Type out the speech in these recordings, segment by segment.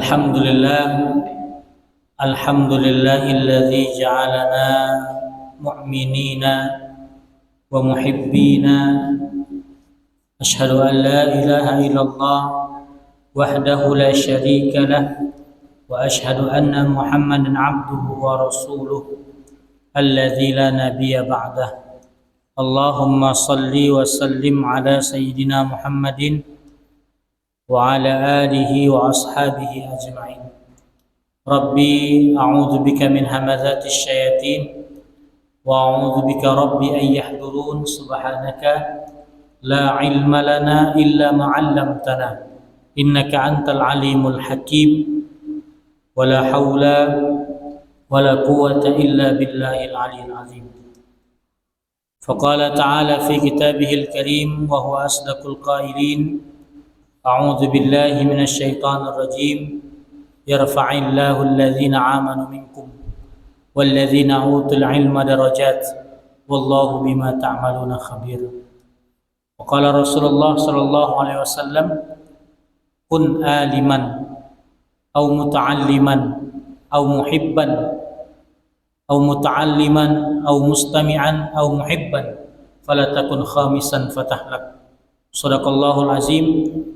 Alhamdulillah, alhamdulillahilladzi ja'alana mu'minina wa muhibbina. Ashhadu an la ilaha illallah wahdahu la syarika lah wa ashhadu anna Muhammadan abduhu wa rasuluh alladzi la nabiyya ba'dah. Allahumma salli wa sallim ala sayyidina Muhammadin wa ala alihi wa ashabihi ajma'in. Rabbi a'udzu bika min hamazati syayatin wa a'udzu bika rabbi an yahdurun. Subhanaka la ilma lana illa ma 'allamtana innaka antal alimul hakim. Wa la haula wa la quwwata illa billahil aliyyil azim. Faqala ta'ala fi kitabihil karim wa huwa asdaqul qailin. A'udzu billahi minasy syaithanir rajim. Yarfa'illahu alladhina amanu minkum walladzina utul ilma darajat wallahu bima ta'maluna khabir. Wa qala Rasulullah sallallahu alaihi wasallam, kun aliman aw muta'alliman aw muhibban aw muta'alliman aw mustami'an aw muhibban fala takun khamisan fatahlak. Shadaqallahul azim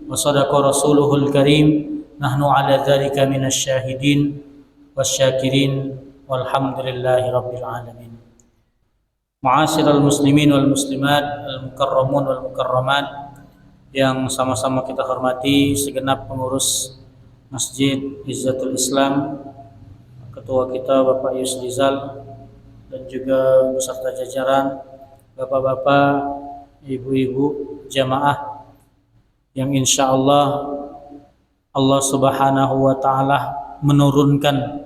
wa sadaqa rasuluhul karim. Nahnu ala dzalika minasy syahidin wasyakirin walhamdulillahi rabbil alamin. Ma'asyiral muslimin wal muslimat, al mukarramun wal mukarramat yang sama-sama kita hormati segenap pengurus Masjid Izzatul Islam, ketua kita Bapak Yusrizal dan juga beserta jajaran, bapak-bapak, ibu-ibu, jamaah yang insyaallah Allah Subhanahu wa ta'ala menurunkan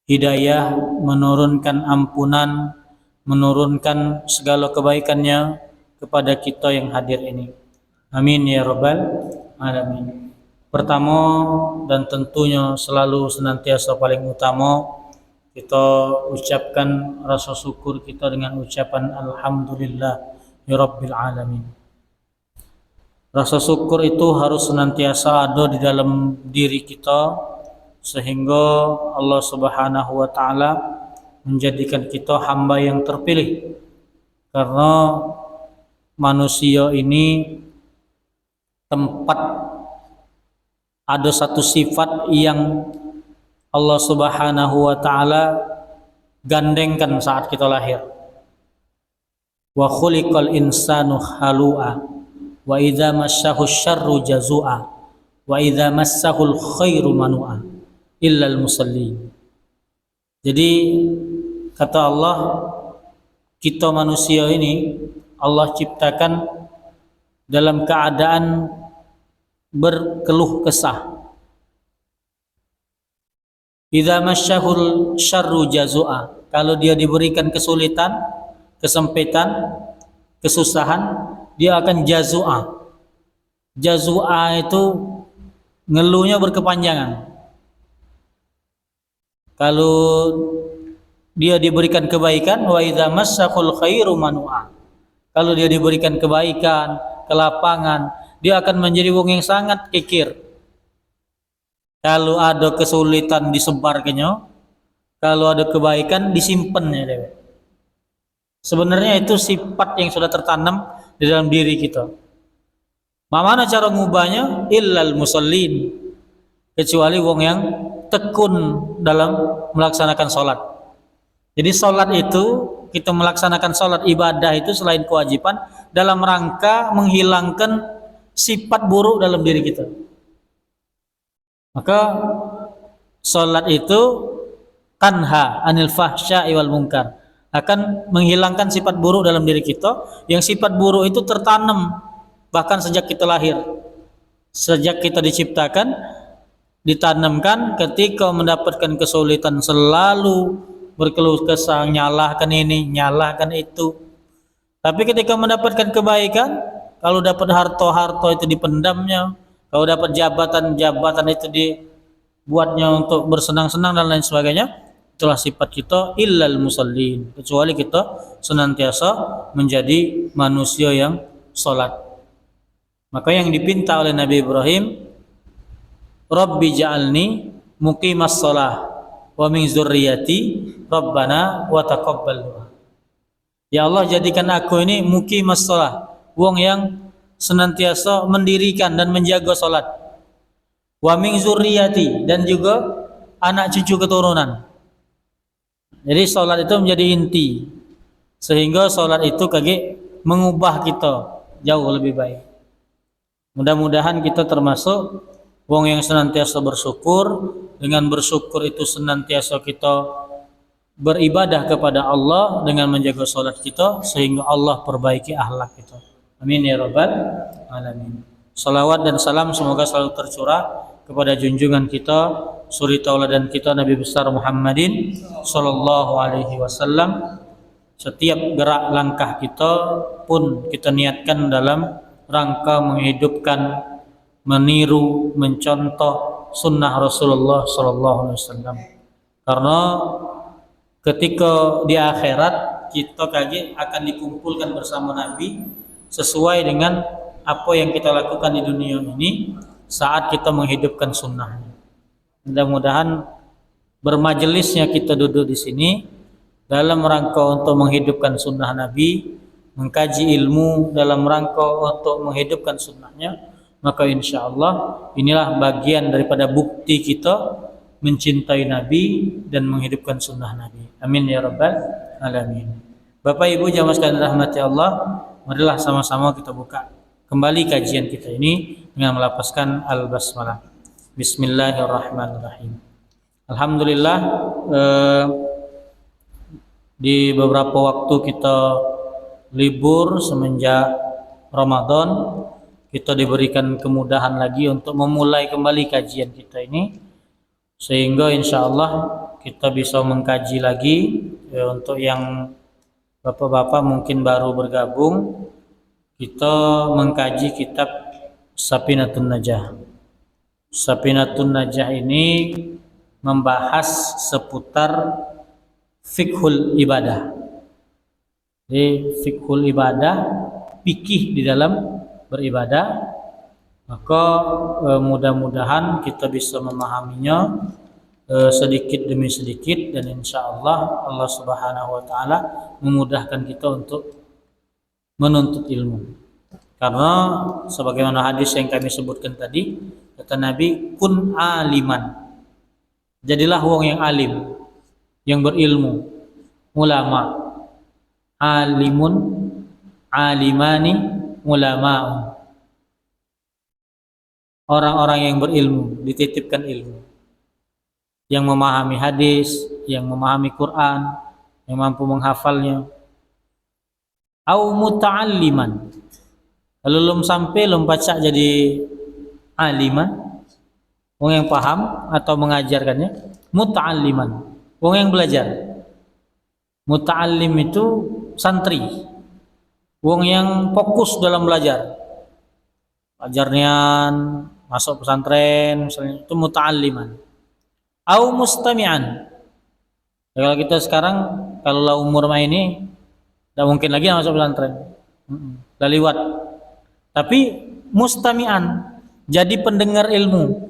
hidayah, menurunkan ampunan, menurunkan segala kebaikannya kepada kita yang hadir ini. Amin ya rabbal alamin. Pertama dan tentunya selalu senantiasa paling utama, kita ucapkan rasa syukur kita dengan ucapan alhamdulillah ya rabbil alamin. Rasa syukur itu harus senantiasa ada di dalam diri kita sehingga Allah Subhanahu wa ta'ala menjadikan kita hamba yang terpilih. Karena manusia ini tempat ada satu sifat yang Allah Subhanahu wa ta'ala gandengkan saat kita lahir. Wa khuliqal insanu halu'a wa idza massahu syarru jazua wa idza massahul khairu manu'a illal musallin. Jadi kata Allah, kita manusia ini Allah ciptakan dalam keadaan berkeluh kesah. Idza massahul syarru jazua, kalau dia diberikan kesulitan, kesempitan, kesusahan, dia akan jazua. Jazua itu ngeluhnya berkepanjangan. Kalau dia diberikan kebaikan, wa idza massahul khairu manu'a, kalau dia diberikan kebaikan, kelapangan, dia akan menjadi wong yang sangat kikir. Kalau ada kesulitan disebarkannya, kalau ada kebaikan disimpannya dia. Sebenarnya itu sifat yang sudah tertanam di dalam diri kita. Mana cara ngubahnya? Illal musallin, kecuali wong yang tekun dalam melaksanakan sholat. Jadi sholat itu, kita melaksanakan sholat ibadah itu selain kewajiban dalam rangka menghilangkan sifat buruk dalam diri kita. Maka sholat itu tanha anil fahsya'i wal munkar, akan menghilangkan sifat buruk dalam diri kita. Yang sifat buruk itu tertanam bahkan sejak kita lahir, sejak kita diciptakan, ditanamkan. Ketika mendapatkan kesulitan selalu berkeluh kesah, nyalahkan ini, nyalahkan itu. Tapi ketika mendapatkan kebaikan, kalau dapat harta itu dipendamnya, kalau dapat jabatan itu dibuatnya untuk bersenang-senang dan lain sebagainya. Itulah sifat kita, illal musallin, kecuali kita senantiasa menjadi manusia yang sholat. Maka yang dipinta oleh Nabi Ibrahim Rabbi ja'alni muqimas shalah wa min dzurriyyati Rabbana wa taqabbal du'a. Ya Allah, jadikan aku ini muqimas shalah, wong yang senantiasa mendirikan dan menjaga salat. Wa min dzurriyyati, dan juga anak cucu keturunan. Jadi salat itu menjadi inti, sehingga salat itu kage mengubah kita jauh lebih baik. Mudah-mudahan kita termasuk wong yang senantiasa bersyukur. Dengan bersyukur itu senantiasa kita beribadah kepada Allah dengan menjaga salat kita, sehingga Allah perbaiki akhlak kita. Amin ya rabbal alamin. Salawat dan salam semoga selalu tercurah kepada junjungan kita, suri tauladan kita, Nabi besar Muhammadin sallallahu alaihi wasallam. Setiap gerak langkah kita pun kita niatkan dalam rangka menghidupkan, meniru, mencontoh sunnah Rasulullah sallallahu alaihi wasallam. Karena ketika di akhirat kita akan dikumpulkan bersama Nabi sesuai dengan apa yang kita lakukan di dunia ini saat kita menghidupkan sunnahnya. Mudah-mudahan bermajelisnya kita duduk di sini dalam rangka untuk menghidupkan sunnah Nabi, mengkaji ilmu dalam rangka untuk menghidupkan sunnahnya, maka insya Allah inilah bagian daripada bukti kita mencintai Nabi dan menghidupkan sunnah Nabi. Amin ya rabbal alamin. Bapak Ibu jamaah sekalian rahmati Allah, marilah sama-sama kita buka kembali kajian kita ini dengan melafazkan al-basmalah. Bismillahirrahmanirrahim. Alhamdulillah, di beberapa waktu kita libur semenjak Ramadan, kita diberikan kemudahan lagi untuk memulai kembali kajian kita ini, sehingga insya Allah kita bisa mengkaji lagi. Untuk yang bapak-bapak mungkin baru bergabung, kita mengkaji kitab Safinatun Najah. Safinatun Najah ini membahas seputar fiqhul ibadah. Jadi fiqhul ibadah, fikih di dalam beribadah. Maka mudah-mudahan kita bisa memahaminya sedikit demi sedikit, dan insya Allah Allah Subhanahu wa taala memudahkan kita untuk menuntut ilmu. Karena sebagaimana hadis yang kami sebutkan tadi, kata Nabi, kun aliman, jadilah wong yang alim, yang berilmu. Ulama, alimun, alimani, ulama'un. Orang-orang yang berilmu, dititipkan ilmu, yang memahami hadis, yang memahami Quran, yang mampu menghafalnya. Au muta'alliman, kalau belum sampai belum baca jadi aliman, wong yang paham atau mengajarkannya. Muta'alliman, wong yang belajar. Muta'allim itu santri, wong yang fokus dalam belajar. Ajarnya masuk pesantren misalnya, itu muta'alliman. Au mustami'an, ya, kalau kita sekarang kalau umur ini tidak mungkin lagi masuk pesantren, udah liwat. Tapi mustami'an, jadi pendengar ilmu,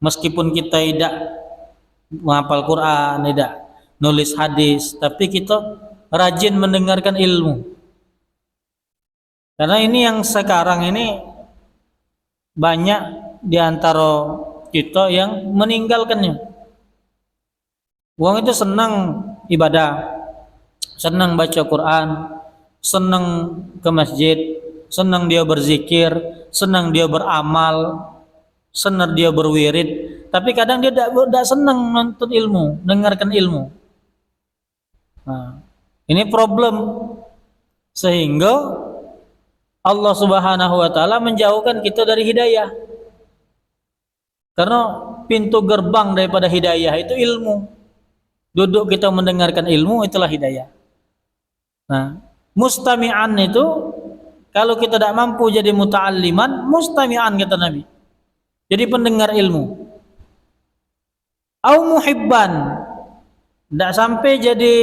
meskipun kita tidak menghafal Quran, tidak nulis hadis, tapi kita rajin mendengarkan ilmu. Karena ini yang sekarang ini banyak di antara kita yang meninggalkannya. Wong itu senang ibadah, senang baca Quran, senang ke masjid, senang dia berzikir, senang dia beramal, senang dia berwirid, tapi kadang dia tidak senang menuntut ilmu, dengarkan ilmu. Nah, ini problem, sehingga Allah Subhanahu wa taala menjauhkan kita dari hidayah. Karena pintu gerbang daripada hidayah itu ilmu. Duduk kita mendengarkan ilmu, itulah hidayah. Nah, mustami'an itu kalau kita tidak mampu jadi muta'alliman, mustami'an kata Nabi, jadi pendengar ilmu. Au muhibban, tidak sampai jadi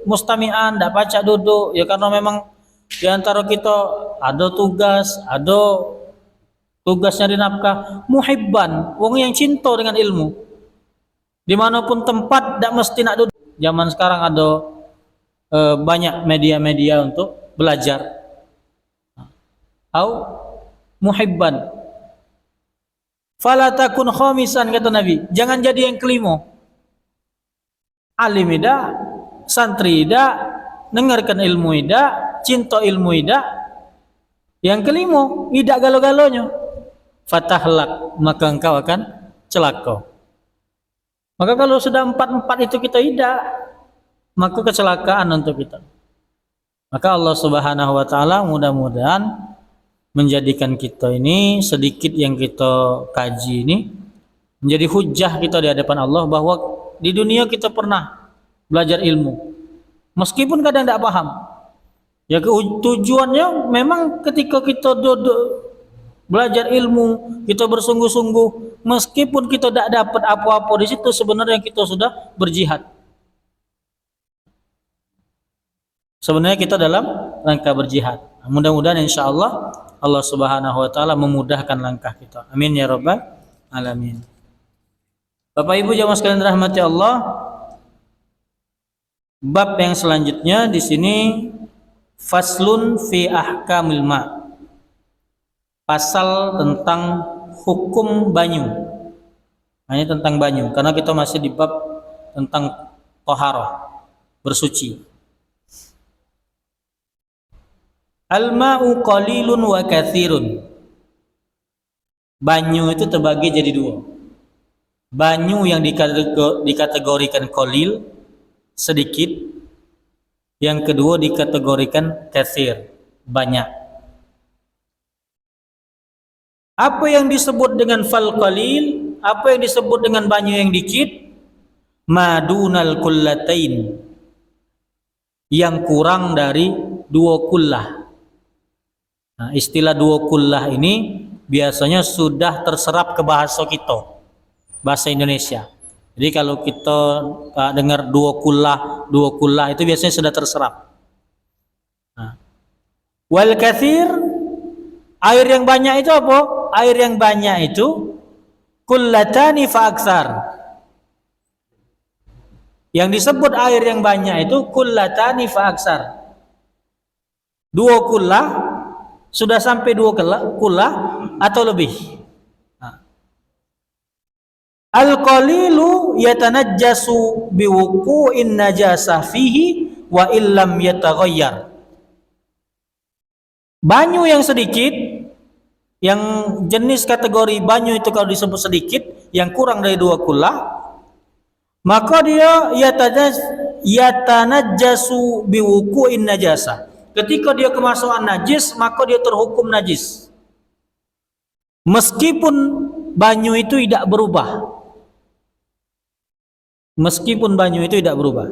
mustami'an, tidak baca duduk, ya karena memang di antara kita ada tugas, ada Tugasnya di nafkah muhibban, wong yang cinta dengan ilmu. Dimanapun tempat tidak mesti nak duduk. Zaman sekarang ada banyak media-media untuk belajar. Au muhibban. Fala takun khamisan, kata Nabi. Jangan jadi yang kelima. Alim ida, santri ida, dengarkan ilmu ida, cinta ilmu ida. Yang kelima, ida galo-galonya. Fatahlak, maka engkau akan celaka. Maka kalau sudah empat itu kita tidak, maka kecelakaan untuk kita. Maka Allah Subhanahu wa taala mudah-mudahan menjadikan kita ini sedikit yang kita kaji ini menjadi hujah kita di hadapan Allah bahwa di dunia kita pernah belajar ilmu. Meskipun kadang tidak paham. Ya tujuannya memang ketika kita duduk belajar ilmu, kita bersungguh-sungguh, meskipun kita tidak dapat apa-apa di situ, sebenarnya kita sudah berjihad. Sebenarnya kita dalam rangka berjihad. Mudah-mudahan insya Allah Allah Subhanahu wa taala memudahkan langkah kita. Amin ya rabbal alamin. Bapak Ibu jamaah sekalian rahmati Allah. Bab yang selanjutnya di sini faslun fi ahkamil ma. Pasal tentang hukum banyu. Hanya tentang banyu karena kita masih di bab tentang taharah, bersuci. Al-ma'u qalilun wa katsirun. Banyu itu terbagi jadi dua. Banyu yang dikategorikan qalil, sedikit. Yang kedua dikategorikan katsir, banyak. Apa yang disebut dengan fal qalil, apa yang disebut dengan banyu yang dikit? Madunal kullatain, yang kurang dari 2 kullah. Nah, istilah 2 kullah ini biasanya sudah terserap ke bahasa kita, bahasa Indonesia. Jadi kalau kita dengar 2 kullah itu biasanya sudah terserap. Nah, wal katsir, air yang banyak itu apa? Air yang banyak itu kullatani fa aktsar. Yang disebut air yang banyak itu kullatani fa aktsar. 2 kullah, sudah sampai 2 kullah atau lebih. Nah. Al-qalilu yatanajjasu biwuqu'in najasah fihi wa illam yataghayyar. Banyu yang sedikit, yang jenis kategori banyu itu kalau disebut sedikit, yang kurang dari 2 kullah, maka dia yatanajjasu biwuqu'in najasah. Ketika dia kemasukan najis, maka dia terhukum najis. Meskipun banyu itu tidak berubah. Meskipun banyu itu tidak berubah.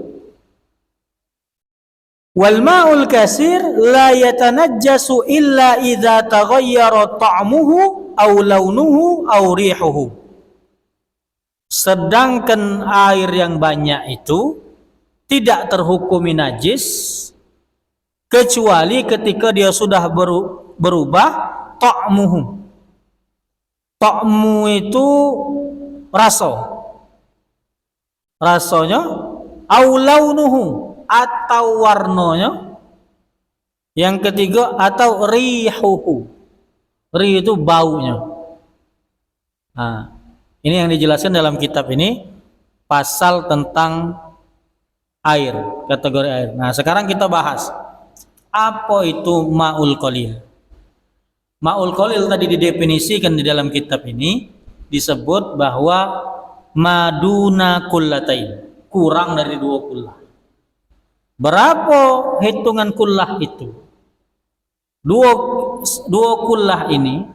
Wal ma'ul kasir la yatanajjasu illa idza taghayyara ta'muhu aw launuhu aw rihuhu. Sedangkan air yang banyak itu tidak terhukumi najis kecuali ketika dia sudah berubah ta'muhu. Ta'mu itu rasa. Rasanya aw launuhu, atau warnanya. Yang ketiga atau rihuhu. Rih itu baunya. Nah, ini yang dijelaskan dalam kitab ini, pasal tentang air, kategori air. Nah, sekarang kita bahas apa itu ma'ul qalil. Ma'ul qalil tadi didefinisikan di dalam kitab ini, disebut bahwa maduna kullatain, kurang dari 2 kullah. Berapa hitungan kullah itu? Dua kullah ini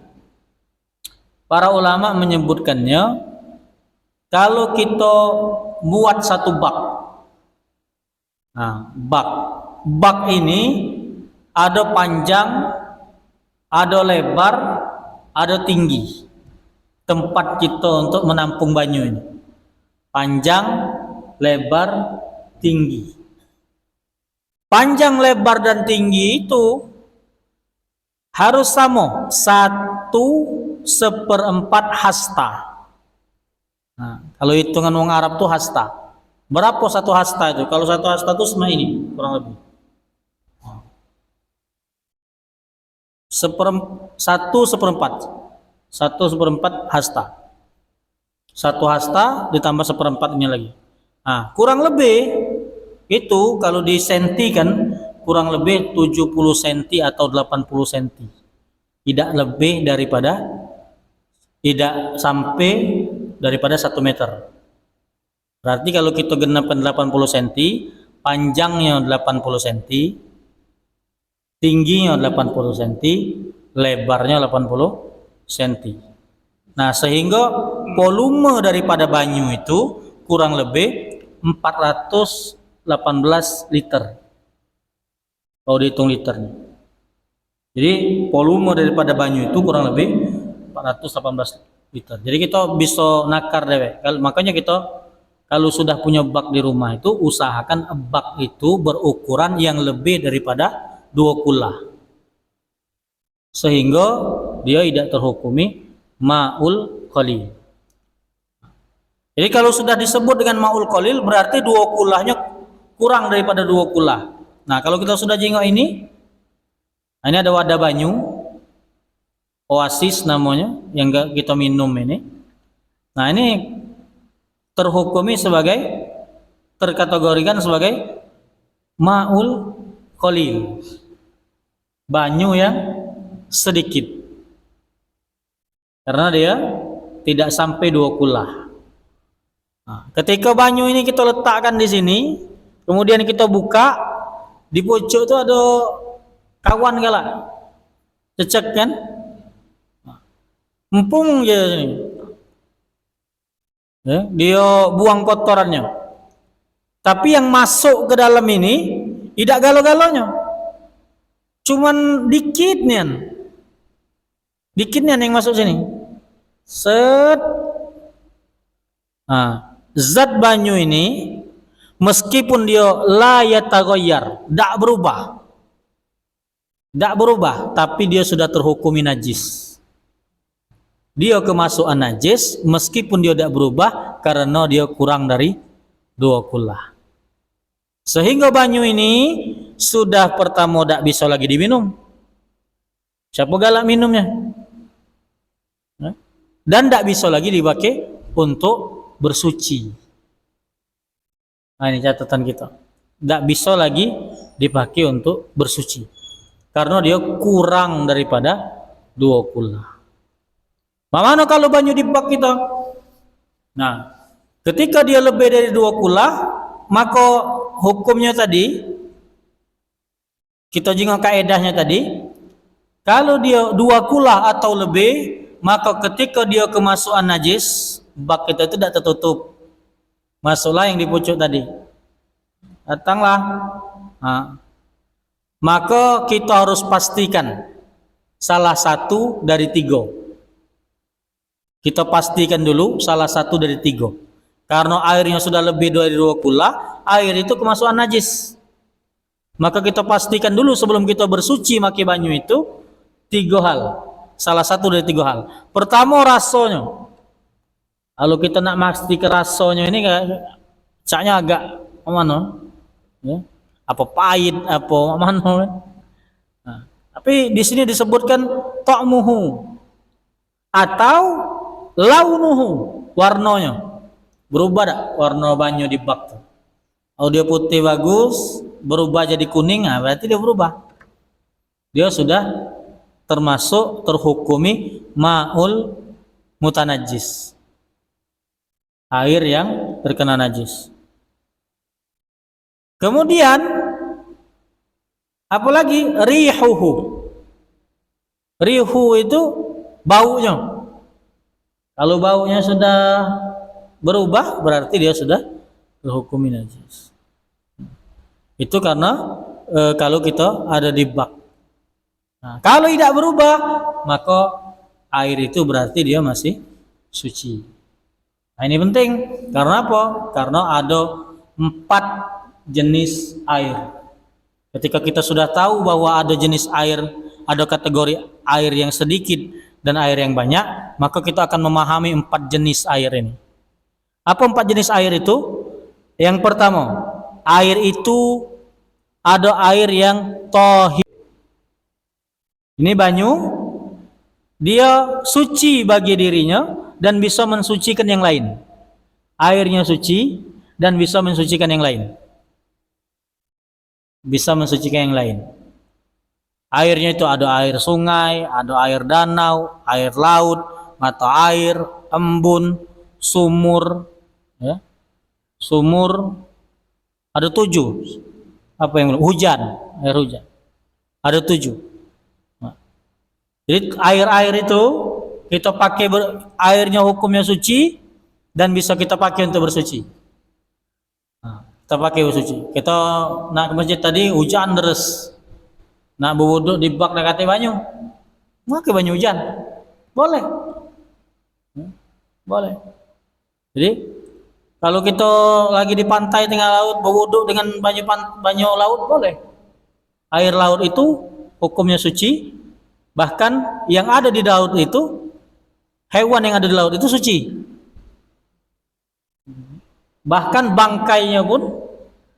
para ulama menyebutkannya, kalau kita buat satu bak. Nah, bak ini ada panjang, ada lebar, ada tinggi. Tempat kita untuk menampung banyu ini. Panjang, lebar, tinggi. Panjang, lebar, dan tinggi itu harus sama, 1 1/4 hasta. Nah, kalau hitungan wong Arab tuh hasta. Berapa satu hasta itu? Kalau satu hasta itu sama ini kurang lebih. Satu seperempat hasta. Satu hasta ditambah 1/4-nya lagi. Nah, kurang lebih itu kalau di senti kan kurang lebih 70 cm atau 80 cm. Tidak sampai daripada 1 meter. Berarti kalau kita genapkan 80 cm, panjangnya 80 cm, tingginya 80 cm, lebarnya 80 cm. Nah, sehingga volume daripada banyu itu kurang lebih 418 liter. Kalau dihitung liternya. Jadi volume daripada banyu itu kurang lebih 418 liter. Jadi kita bisa nakar deh. Makanya kita kalau sudah punya bak di rumah itu usahakan bak itu berukuran yang lebih daripada 2 kula. Sehingga dia tidak terhukumi ma'ul qalil. Jadi kalau sudah disebut dengan ma'ul qalil berarti 2 kulahnya kurang daripada 2 kula. Nah, kalau kita sudah jengok ini ada wadah banyu Oasis namanya yang kita minum ini. Nah, ini terkategorikan sebagai ma'ul qalil, banyu yang sedikit, karena dia tidak sampai 2 kula. Nah, ketika banyu ini kita letakkan di sini, kemudian kita buka, di pojok itu ada kawan galak cecek kan, empung aja sini. Ya, dia buang kotorannya. Tapi yang masuk ke dalam ini tidak galo-galonya. Cuman dikit nian. Dikit nian yang masuk sini. Set. Nah, zat banyu ini meskipun dia la yataghayyar, tidak berubah. Tidak berubah, tapi dia sudah terhukumi najis. Dia kemasukan najis meskipun dia tidak berubah karena dia kurang dari 2 kula. Sehingga banyu ini sudah pertama tidak bisa lagi diminum. Siapa galak minumnya? Dan tidak bisa lagi dipakai untuk bersuci. Nah, ini catatan kita. Tidak bisa lagi dipakai untuk bersuci. Karena dia kurang daripada 2 kula. Bagaimana kalau banyu di bak kita? Nah, ketika dia lebih dari 2 kula, maka hukumnya tadi, kita jengok kaedahnya tadi, kalau dia 2 kula atau lebih, maka ketika dia kemasukan najis, bak kita itu tidak tertutup. Masuklah yang di pucuk tadi. Datanglah. Nah, maka kita harus pastikan salah satu dari 3. Kita pastikan dulu salah satu dari 3. Karena airnya sudah lebih dari 2 kula, air itu kemasukan najis. Maka kita pastikan dulu sebelum kita bersuci pakai banyu itu 3 hal. Salah satu dari 3 hal. Pertama, rasanya. Kalau kita nak pastikan rasanya ini caknya agak mana? Ya. Apa pahit, apa mana? Nah, tapi di sini disebutkan ta'muhu atau launuhu, warnanya. Berubah tak warna banyu di bak tuh? Kalau dia putih bagus, berubah jadi kuning, nah berarti dia berubah. Dia sudah termasuk terhukumi ma'ul mutanajjis. Air yang terkena najis. Kemudian apalagi rihuhu. Rihu itu baunya. Kalau baunya sudah berubah berarti dia sudah terhukumi najis. Itu karena kalau kita ada di bak. Nah, kalau tidak berubah maka air itu berarti dia masih suci. Nah, ini penting karena apa? Karena ada 4 jenis air. Ketika kita sudah tahu bahwa ada jenis air, ada kategori air yang sedikit dan air yang banyak, maka kita akan memahami 4 jenis air ini. Apa 4 jenis air itu? Yang pertama, air itu ada air yang thahir. Ini banyu, dia suci bagi dirinya dan bisa mensucikan yang lain. Airnya suci dan bisa mensucikan yang lain. Bisa mensucikan yang lain. Airnya itu ada air sungai, ada air danau, air laut, mata air, embun, sumur, ya. Sumur ada 7. Apa yang hujan, air hujan. Ada 7. Jadi air-air itu kita pakai airnya hukumnya suci dan bisa kita pakai untuk bersuci. Kita pakai bersuci. Kita nak ke masjid tadi hujan deras. Nak berwuduk di bak dekat banyu. Pakai banyu hujan. Boleh. Boleh. Jadi kalau kita lagi di pantai tengah laut berwuduk dengan banyu laut boleh. Air laut itu hukumnya suci. Bahkan yang ada di laut itu, hewan yang ada di laut itu suci. Bahkan bangkainya pun,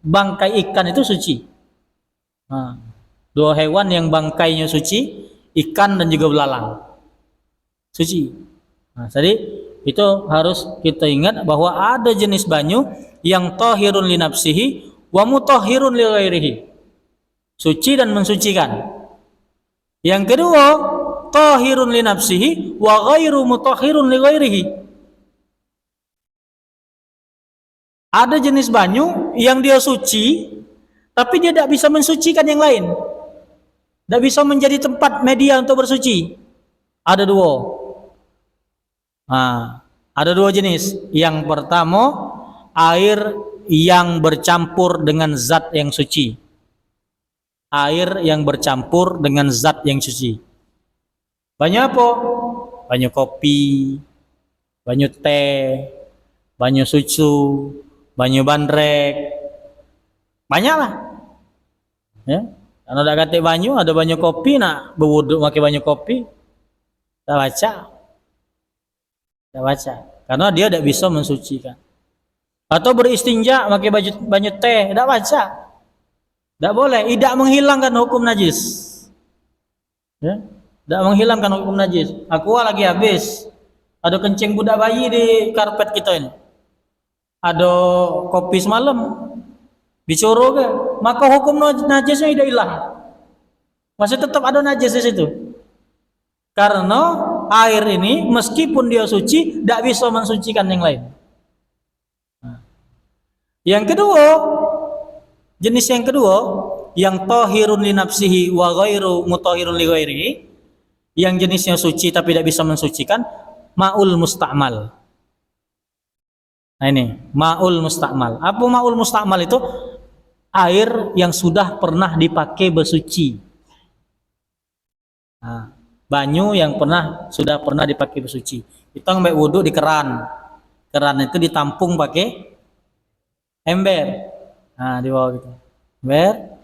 bangkai ikan itu suci. Nah, 2 hewan yang bangkainya suci, ikan dan juga belalang. Suci. Nah, jadi itu harus kita ingat bahwa ada jenis banyu yang tahirun li nafsihi wa mutahhirun li ghairihi. Suci dan mensucikan. Yang kedua, tahirun li nafsihi wa ghairu mutahhirun li ghairihi. Ada jenis banyu yang dia suci tapi dia tidak bisa mensucikan yang lain. Tidak bisa menjadi tempat media untuk bersuci. Ada 2. Nah, ada 2 jenis. Yang pertama, air yang bercampur dengan zat yang suci. Air yang bercampur dengan zat yang suci. Banyu apa? Banyu kopi, banyu teh, banyu susu, banyu bandrek. Banyaklah. Ya. Kalau ada kate banyu, ada banyu kopi, nak berwuduk pakai banyu kopi. Kita baca. Kita baca. Karena dia tidak bisa mensucikan. Atau beristinja pakai banyu teh, tidak baca. Tidak boleh, tidak menghilangkan hukum najis. Ya? Tidak menghilangkan hukum najis. Aqua lagi habis. Ada kencing budak bayi di karpet kita ini. Ada kopi semalam. Dicoro ke? Maka hukum najisnya tidak hilang. Masih tetap ada najis di situ. Karena air ini meskipun dia suci, tidak bisa mensucikan yang lain. Yang kedua, jenis yang kedua, yang tahirun li nafsihi wa ghairu mutahhirun li ghairihi, yang jenisnya suci tapi tidak bisa mensucikan, ma'ul musta'mal. Nah ini, ma'ul musta'mal. Apa ma'ul musta'mal itu? Air yang sudah pernah dipakai bersuci. Nah, banyu yang sudah pernah dipakai bersuci. Kita ngambil wudhu di keran. Keran itu ditampung pakai ember. Nah, di bawah gitu. Ember.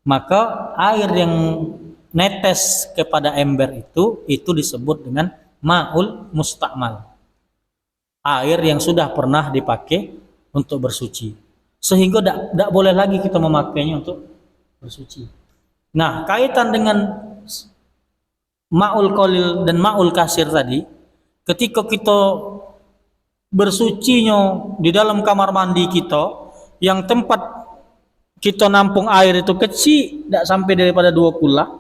Maka air yang netes kepada ember itu disebut dengan ma'ul musta'mal. Air yang sudah pernah dipakai untuk bersuci. Sehingga tidak boleh lagi kita memakainya untuk bersuci. Nah, kaitan dengan ma'ul qalil dan ma'ul kasir tadi, ketika kita bersucinya di dalam kamar mandi kita, yang tempat kita nampung air itu kecil, tidak sampai daripada 2 kula,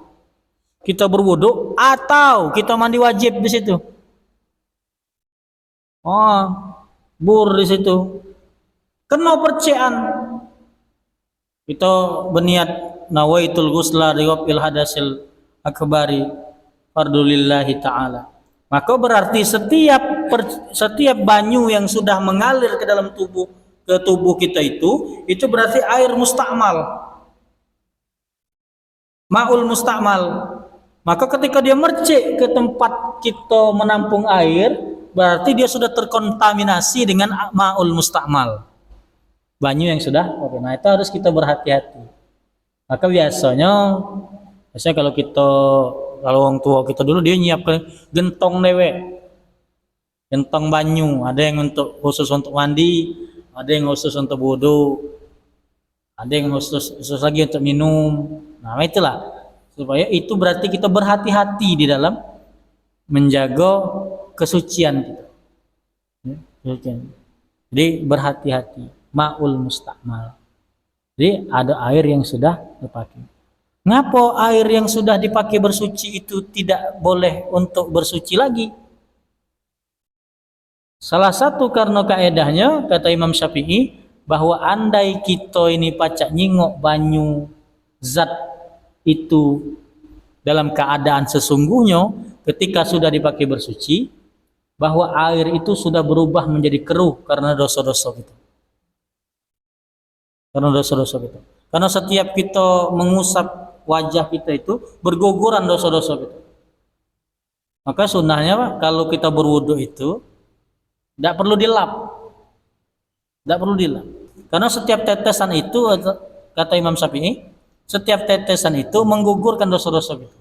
kita berwudu atau kita mandi wajib di situ. Oh, bur di situ. Kena percikan. Kita berniat nawaitul ghusla riwafil hadasil akbari fardulillahi ta'ala. Maka berarti setiap banyu yang sudah mengalir ke dalam tubuh kita itu berarti air musta'mal. Ma'ul musta'mal. Maka ketika dia mercik ke tempat kita menampung air, berarti dia sudah terkontaminasi dengan ma'ul musta'mal. Banyu yang sudah oke. Nah, itu harus kita berhati-hati. Maka biasanya kalau kita kalau orang tua kita dulu dia nyiapkan gentong dewe, gentong banyu, ada yang khusus untuk mandi, ada yang khusus untuk wudu, ada yang khusus lagi untuk minum. Nah, itulah supaya itu berarti kita berhati-hati di dalam menjaga kesucian kita. Ya, jadi berhati-hati, ma'ul musta'mal. Jadi ada air yang sudah dipakai. Ngapa air yang sudah dipakai bersuci itu tidak boleh untuk bersuci lagi? Salah satu karena kaedahnya, kata Imam Syafi'i, bahwa andai kita ini pacak nyingok banyu zat itu dalam keadaan sesungguhnya, ketika sudah dipakai bersuci, bahwa air itu sudah berubah menjadi keruh karena dosa-dosa kita. Karena dosa-dosa kita. Karena setiap kita mengusap wajah kita itu berguguran dosa-dosa kita. Maka sunnahnya Pak, kalau kita berwudu itu tidak perlu dilap. Tidak perlu dilap. Karena setiap tetesan itu, kata Imam Syafi'i, setiap tetesan itu menggugurkan dosa-dosa kita.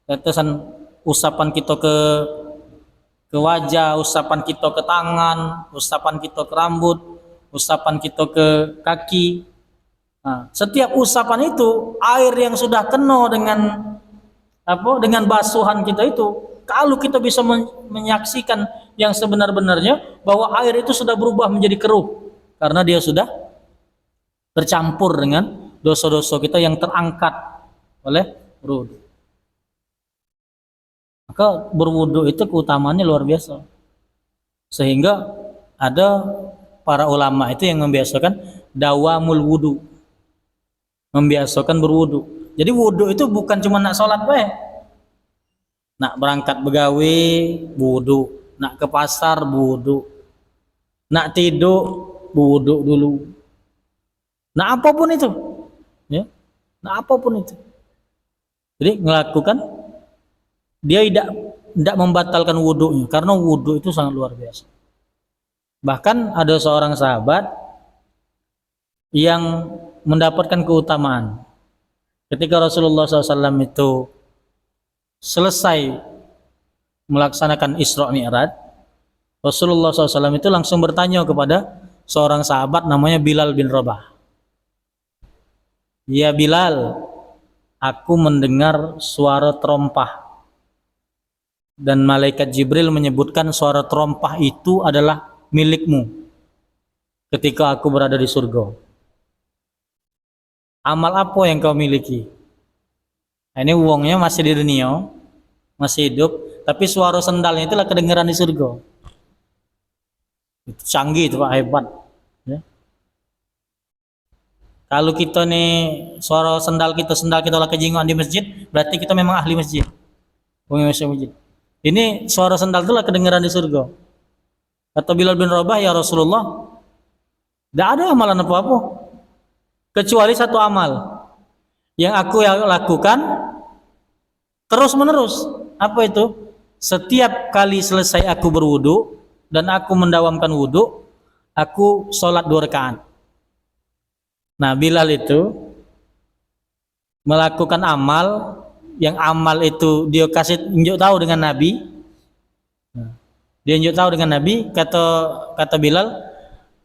Tetesan usapan kita ke wajah, usapan kita ke tangan, usapan kita ke rambut, usapan kita ke kaki. Nah, setiap usapan itu air yang sudah kena dengan basuhan kita itu, kalau kita bisa menyaksikan yang sebenar-benarnya bahwa air itu sudah berubah menjadi keruh karena dia sudah tercampur dengan dosa-dosa kita yang terangkat oleh wudu. Maka berwudu itu keutamaannya luar biasa. Sehingga ada para ulama itu yang membiasakan dawamul wudu. Membiasakan berwudu. Jadi wudu itu bukan cuma nak sholat bae. Nak berangkat begawe wudu, nak ke pasar wudu. Nak tidur wudu dulu. Nah apapun itu. Ya. Nah apapun itu. Jadi melakukan dia tidak membatalkan wudunya karena wudu itu sangat luar biasa. Bahkan ada seorang sahabat yang mendapatkan keutamaan ketika Rasulullah SAW itu selesai melaksanakan Isra Mi'raj. Rasulullah SAW itu langsung bertanya kepada seorang sahabat namanya Bilal bin Rabah. Ya Bilal, aku mendengar suara terompah dan malaikat Jibril menyebutkan suara terompah itu adalah milikmu ketika aku berada di surga. Amal apa yang kau miliki? Nah, ini uangnya masih di dunia, masih hidup, tapi suara sendalnya itulah kedengaran di surga. Itu canggih itu Pak, hebat. Ya. Kalau kita nih suara sendal kita lah kejingan di masjid, berarti kita memang ahli masjid. Pengusaha masjid. Ini suara sendal itulah kedengaran di surga. Kata Bilal bin Rabah, ya Rasulullah, tidak ada amalan apa-apa kecuali satu amal yang aku lakukan terus menerus. Apa itu? Setiap kali selesai aku berwudu dan aku mendawamkan wudu, aku sholat 2 rakaat. Nah Bilal itu melakukan amal yang amal itu dia kasih tunjuk tahu dengan Nabi. Dia tunjuk tahu dengan Nabi, kata Bilal,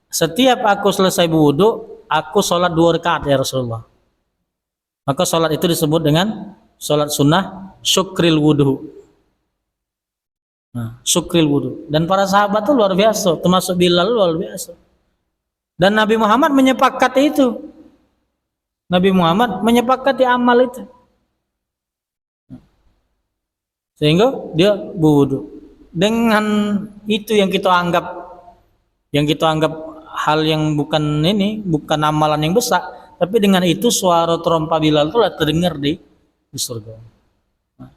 setiap aku selesai berwudu, aku sholat 2 rakaat ya Rasulullah. Maka sholat itu disebut dengan sholat sunnah syukril wudu. Nah, syukril wudu. Dan para sahabat itu luar biasa, termasuk Bilal luar biasa. Dan Nabi Muhammad menyepakati itu. Nabi Muhammad menyepakati amal itu. Sehingga dia berwudu. Dengan itu yang kita anggap hal yang bukan amalan yang besar, tapi dengan itu suara terompah Bilal itu terdengar di surga. Nah,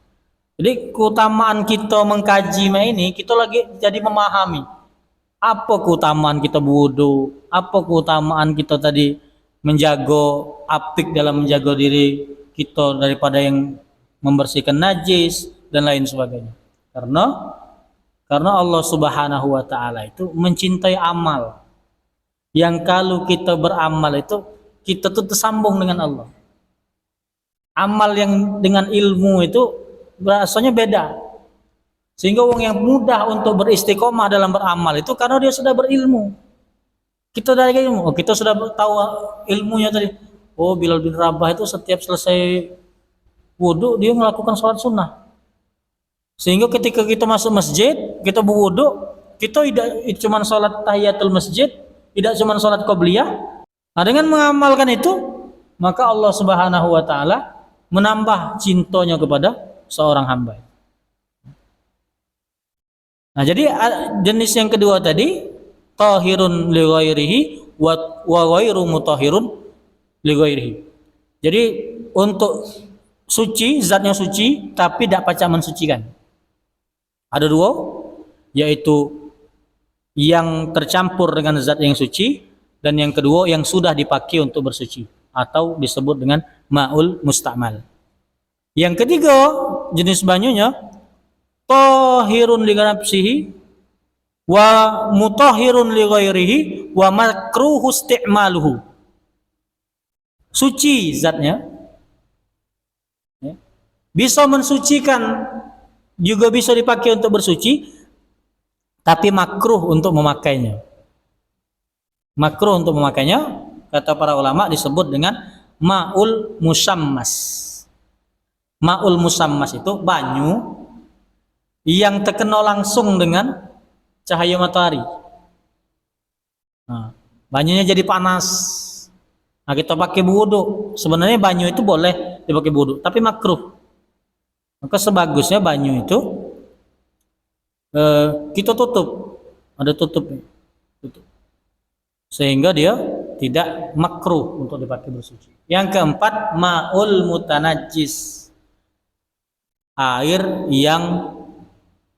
jadi keutamaan kita mengkaji ini, kita lagi jadi memahami apa keutamaan kita berwudu, apa keutamaan kita tadi menjaga apik dalam menjaga diri kita daripada yang membersihkan najis dan lain sebagainya. Karena Allah Subhanahu wa taala itu mencintai amal. Yang kalau kita beramal itu kita tuh tersambung dengan Allah. Amal yang dengan ilmu itu rasanya beda. Sehingga orang yang mudah untuk beristiqomah dalam beramal itu karena dia sudah berilmu. Kita dari ilmu, kita sudah tahu ilmunya tadi. Oh, Bilal bin Rabah itu setiap selesai wudhu dia melakukan sholat sunnah. Sehingga ketika kita masuk masjid, kita berwudhu, kita tidak cuma sholat tahiyatul masjid, tidak cuma sholat qobliyah. Nah, dengan mengamalkan itu, maka Allah Subhanahu wa taala menambah cintanya kepada seorang hamba. Nah, jadi jenis yang kedua tadi tahirun li ghairihi wa ghairu mutahhirun li ghairihi. Jadi untuk suci, zatnya suci tapi tidak pacak mensucikan. Ada dua, yaitu yang tercampur dengan zat yang suci dan yang kedua yang sudah dipakai untuk bersuci atau disebut dengan ma'ul musta'mal. Yang ketiga jenis banyunya tahirun li nafsihi wa mutahhirun li ghairihi wa makruhu isti'maluhu. Suci zatnya, bisa mensucikan, juga bisa dipakai untuk bersuci, tapi makruh untuk memakainya. Makruh untuk memakainya, kata para ulama disebut dengan ma'ul musammas. Ma'ul musammas itu banyu yang terkena langsung dengan cahaya matahari. Nah, banyunya jadi panas. Nah, kita pakai wudu. Sebenarnya banyu itu boleh dipakai wudu, tapi makruh. Maka sebagusnya banyu itu kita tutup, ada tutupnya, tutup, sehingga dia tidak makruh untuk dipakai bersuci. Yang keempat, ma'ul mutanajjis, air yang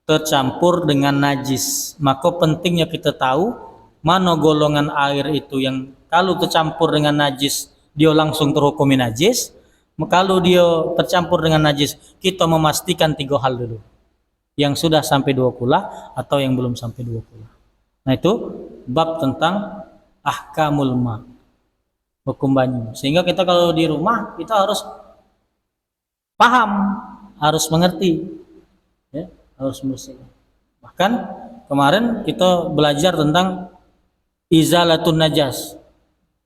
tercampur dengan najis. Maka pentingnya kita tahu mana golongan air itu yang kalau tercampur dengan najis dia langsung terhukumi najis. Kalau dia tercampur dengan najis, kita memastikan 3 hal dulu. Yang sudah sampai 2 kula atau yang belum sampai 2 kula. Nah, itu bab tentang ahkamul ma, hukum banyu. Sehingga kita kalau di rumah kita harus paham, harus mengerti, ya, harus bersih. Bahkan kemarin kita belajar tentang izalatun najas,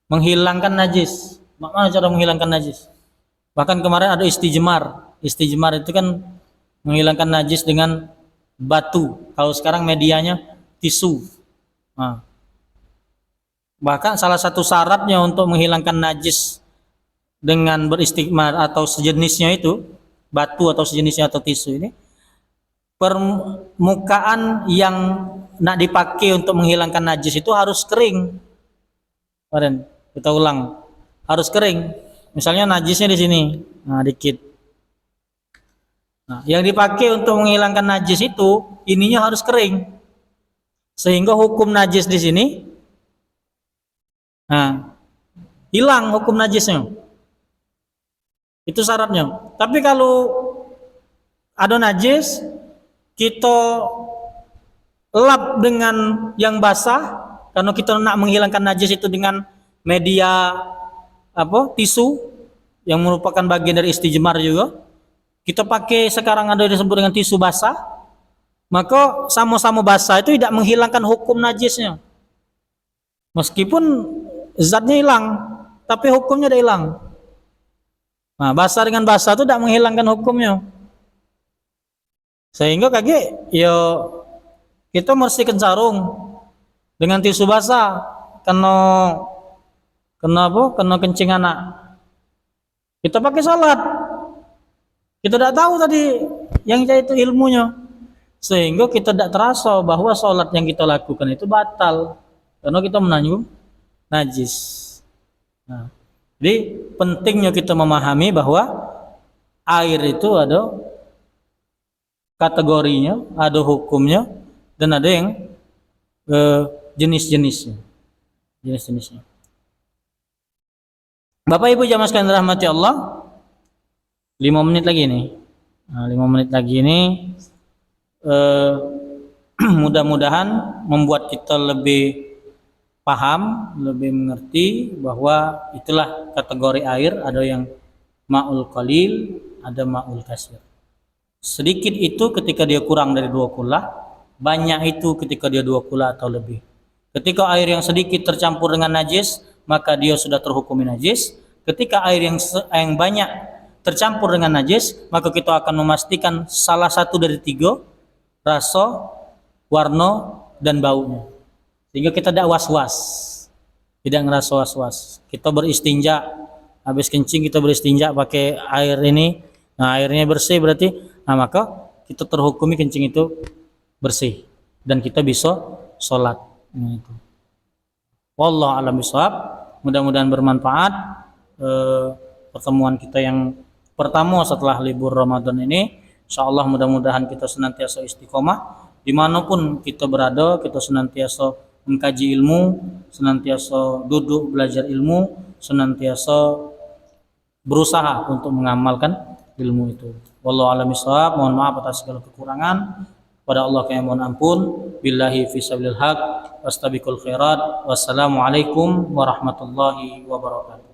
menghilangkan najis. Bagaimana cara menghilangkan najis? Bahkan kemarin ada istijmar. Istijmar itu kan menghilangkan najis dengan batu. Kalau sekarang medianya tisu. Nah, bahkan salah satu syaratnya untuk menghilangkan najis dengan beristigmar atau sejenisnya itu, batu atau sejenisnya atau tisu ini, permukaan yang nak dipakai untuk menghilangkan najis itu harus kering. Kemarin kita ulang, harus kering. Misalnya najisnya di sini, nah dikit. Nah, yang dipakai untuk menghilangkan najis itu ininya harus kering, sehingga hukum najis di sini, nah, hilang hukum najisnya. Itu syaratnya. Tapi kalau ada najis, kita lap dengan yang basah, karena kita nak menghilangkan najis itu dengan media tisu yang merupakan bagian dari istijmar juga. Kita pakai sekarang ada disebut dengan tisu basah, maka sama-sama basah itu tidak menghilangkan hukum najisnya. Meskipun zatnya hilang, tapi hukumnya tidak hilang. Nah, basah dengan basah itu tidak menghilangkan hukumnya. Sehingga kaki ya kita mesti sarung dengan tisu basah kena kencing anak. Kita pakai salat. Kita tidak tahu tadi yang itu ilmunya. Sehingga kita tidak terasa bahwa salat yang kita lakukan itu batal karena kita menanggung najis. Nah, jadi pentingnya kita memahami bahwa air itu ada kategorinya, ada hukumnya, dan ada yang jenis-jenisnya. Jenis-jenisnya. Bapak Ibu jamaah sekalian rahmati Allah, 5 menit lagi nih. Nah, 5 menit lagi ini mudah-mudahan membuat kita lebih paham, lebih mengerti bahwa itulah kategori air, ada yang ma'ul qalil, ada ma'ul kasir. Sedikit itu ketika dia kurang dari 2 kula, banyak itu ketika dia 2 kula atau lebih. Ketika air yang sedikit tercampur dengan najis, maka dia sudah terhukumi najis. Ketika air yang banyak tercampur dengan najis, maka kita akan memastikan salah satu dari 3, rasa, warna, dan baunya. Sehingga kita tidak was-was, tidak ngerasa was-was. Kita beristinja, habis kencing kita beristinja pakai air ini, nah airnya bersih berarti, nah maka kita terhukumi kencing itu bersih dan kita bisa sholat. Nah, itu. Wallahu a'lam bishawab. Mudah-mudahan bermanfaat pertemuan kita yang pertama setelah libur Ramadan ini. Insyaallah mudah-mudahan kita senantiasa istiqomah dimanapun kita berada, kita senantiasa mengkaji ilmu, senantiasa duduk belajar ilmu, senantiasa berusaha untuk mengamalkan ilmu itu. Wallahu a'lam bishawab. Mohon maaf atas segala kekurangan. Pada Allah kami mohon ampun. Billahi fisabilil haq. Wastabiqul khairat. Wassalamualaikum warahmatullahi wabarakatuh.